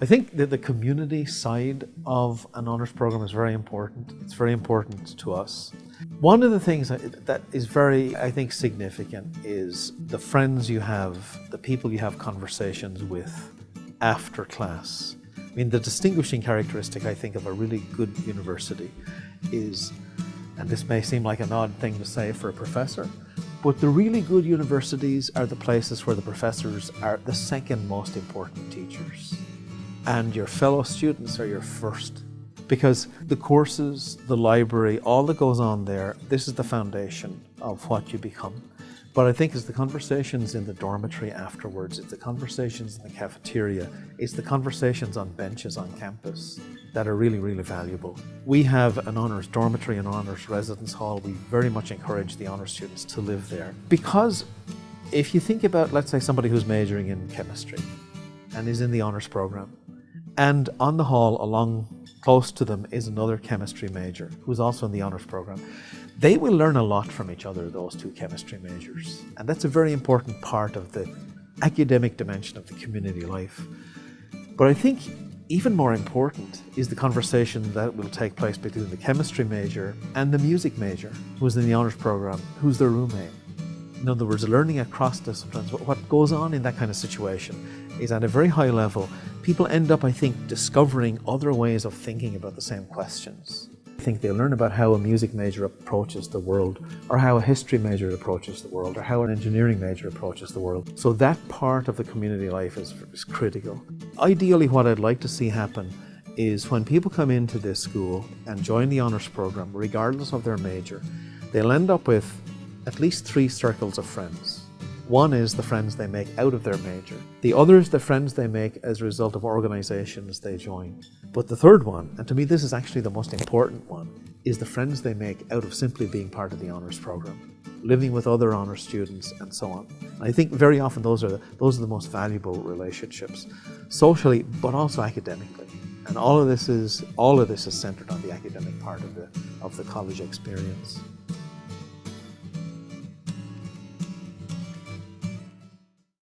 I think that the community side of an honours program is very important. It's very important to us. One of the things that is very, I think, significant is the friends you have, the people you have conversations with after class. I mean, the distinguishing characteristic, I think, of a really good university is, and this may seem like an odd thing to say for a professor, but the really good universities are the places where the professors are the second most important teachers. And your fellow students are your first. Because the courses, the library, all that goes on there, this is the foundation of what you become. But I think it's the conversations in the dormitory afterwards, it's the conversations in the cafeteria, it's the conversations on benches on campus that are really, really valuable. We have an honours dormitory and honours residence hall. We very much encourage the honours students to live there. Because if you think about, let's say, somebody who's majoring in chemistry and is in the honours program, and on the hall along close to them is another chemistry major who's also in the honours program. They will learn a lot from each other, those two chemistry majors. And that's a very important part of the academic dimension of the community life. But I think even more important is the conversation that will take place between the chemistry major and the music major who's in the honours program, who's their roommate. In other words, learning across disciplines. What goes on in that kind of situation is at a very high level, people end up, I think, discovering other ways of thinking about the same questions. I think they learn about how a music major approaches the world, or how a history major approaches the world, or how an engineering major approaches the world. So that part of the community life is critical. Ideally, what I'd like to see happen is when people come into this school and join the honours program, regardless of their major, they'll end up with at least 3 circles of friends. One is the friends they make out of their major. The other is the friends they make as a result of organisations they join. But the third one, and to me this is actually the most important one, is the friends they make out of simply being part of the honours program, living with other honours students and so on. I think very often those are the most valuable relationships, socially but also academically. And all of this is centred on the academic part of the college experience.